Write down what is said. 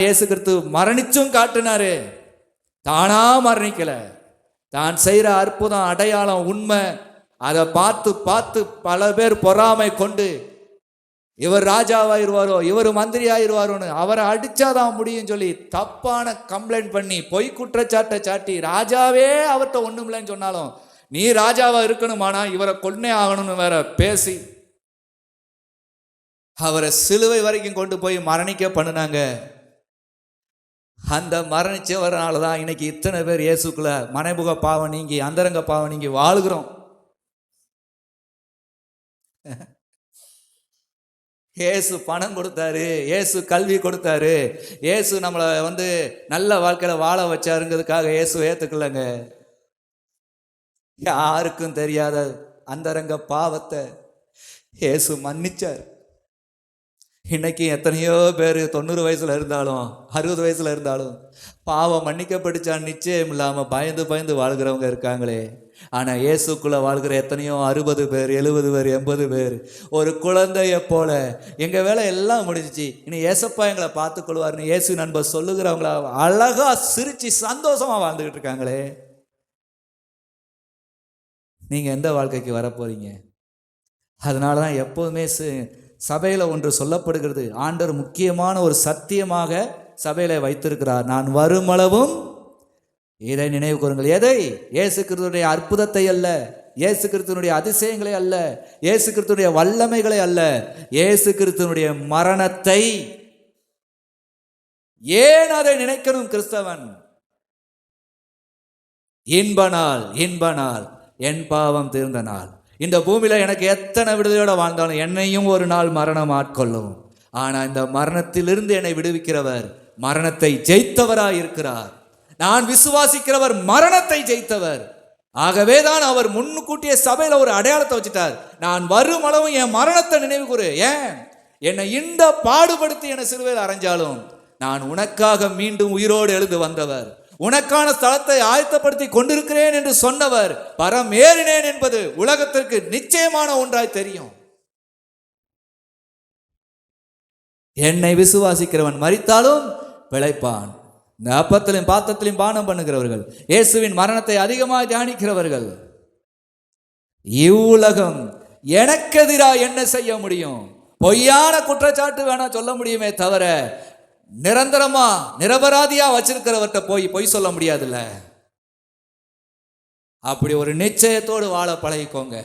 இயேசு கிறிஸ்து மரணிச்சும் காட்டினாரு. தானா மரணிக்கல. தான் செய்யற அற்புதம், அடையாளம், உண்மை, அதை பார்த்து பார்த்து பல பேர் பொறாமை கொண்டு இவர் ராஜாவாயிருவாரோ, இவர் மந்திரி ஆயிருவாரோன்னு, அவரை அடிச்சாதான் முடியும் சொல்லி தப்பான கம்ப்ளைண்ட் பண்ணி பொய் குற்றச்சாட்டை சாட்டி ராஜாவே அவர்கிட்ட ஒண்ணும் இல்லைன்னு சொன்னாலும் நீ ராஜாவா இருக்கணுமானா இவரை கொன்னே ஆகணும்னு வேற பேசி அவரை சிலுவை வரைக்கும் கொண்டு போய் மரணிக்க பண்ணினாங்க. அந்த மரணிச்சவரனால தான் இன்னைக்கு இத்தனை பேர் இயேசுக்குள்ள மனைமுக பாவம் நீங்கி அந்தரங்க பாவம் நீங்கி வாழுகிறோம். இயேசு பணம் கொடுத்தாரு, இயேசு கல்வி கொடுத்தாரு, இயேசு நம்மளை நல்ல வாழ்க்கையில வாழ வச்சாருங்கிறதுக்காக இயேசு ஏத்துக்கலங்க. யாருக்கும் தெரியாத அந்தரங்க பாவத்தை இயேசு மன்னிச்சார். இன்னைக்கு எத்தனையோ பேர் 90 வயசுல இருந்தாலும் 60 வயசுல இருந்தாலும் பாவம் மன்னிக்கப்பட்டுச்சான் நிச்சயம் இல்லாம பயந்து பயந்து வாழ்கிறவங்க இருக்காங்களே. ஆனா இயேசுக்குள்ள வாழ்கிற எத்தனையோ 60 பேர் 70 பேர் 80 பேர் ஒரு குழந்தைய போல எங்க வேலை எல்லாம் முடிஞ்சிச்சு, இனி ஏசப்பா எங்களை பார்த்து கொள்வார்னு இயேசு நண்பர் சொல்லுகிறவங்களா அழகா சிரிச்சு சந்தோஷமா வாழ்ந்துகிட்டு இருக்காங்களே. நீங்க எந்த வாழ்க்கைக்கு வர போறீங்க? அதனாலதான் எப்போதுமே சபையில ஒன்று சொல்லப்படுகிறது. ஆண்டவர் முக்கியமான ஒரு சத்தியமாக சபையில வைத்திருக்கிறார். நான் வருமளவும் இதை நினைவு கூறுங்கள். எதை? இயேசு கிறிஸ்துவினுடைய அற்புதத்தை அல்ல, இயேசு கிறிஸ்துவினுடைய அதிசயங்களை அல்ல, இயேசு கிறிஸ்துவினுடைய வல்லமைகளை அல்ல, இயேசு கிறிஸ்துவினுடைய மரணத்தை. ஏன் அதை நினைக்கணும் கிறிஸ்தவன்? இன்ப நாள் என் பாவம் தீர்ந்த நாள். இந்த பூமியில எனக்கு எத்தனை விடுதலையோட வாழ்ந்தாலும் என்னையும் ஒரு நாள் மரணம் ஆட்கொள்ளும். ஆனா இந்த மரணத்திலிருந்து என்னை விடுவிக்கிறவர் மரணத்தை ஜெயித்தவராய் இருக்கிறார். நான் விசுவாசிக்கிறவர் மரணத்தை ஜெயித்தவர். ஆகவேதான் அவர் முன்கூட்டிய சபையில ஒரு அடையாளத்தை வச்சுட்டார். நான் வரும் அளவும் என் மரணத்தை நினைவு கூறு. ஏன்? என்னை இந்த பாடுபடுத்தி என்னை சிலுவையில் அறைஞ்சாலும் நான் உனக்காக மீண்டும் உயிரோடு எழுந்து வந்தவர், உனக்கான ஸ்தலத்தை ஆயத்தப்படுத்தி கொண்டிருக்கிறேன் என்று சொன்னவர், பரம் ஏறினேன் என்பது உலகத்திற்கு நிச்சயமான ஒன்றாய் தெரியும். என்னை விசுவாசிக்கிறவன் மரித்தாலும் பிழைப்பான். இந்த அப்பத்திலும் பாத்திரத்திலும் பானம் பண்ணுகிறவர்கள், இயேசுவின் மரணத்தை அதிகமாக தியானிக்கிறவர்கள், இவ்வுலகம் எனக்கு எதிராக என்ன செய்ய முடியும்? பொய்யான குற்றச்சாட்டு வேணா சொல்ல முடியுமே தவிர நிரந்தரமா நிரபராதியா வச்சிருக்கிறவர்கிட்ட பொய் சொல்ல முடியாதுல்ல. அப்படி ஒரு நிச்சயத்தோடு வாழ பழகிக்கோங்க.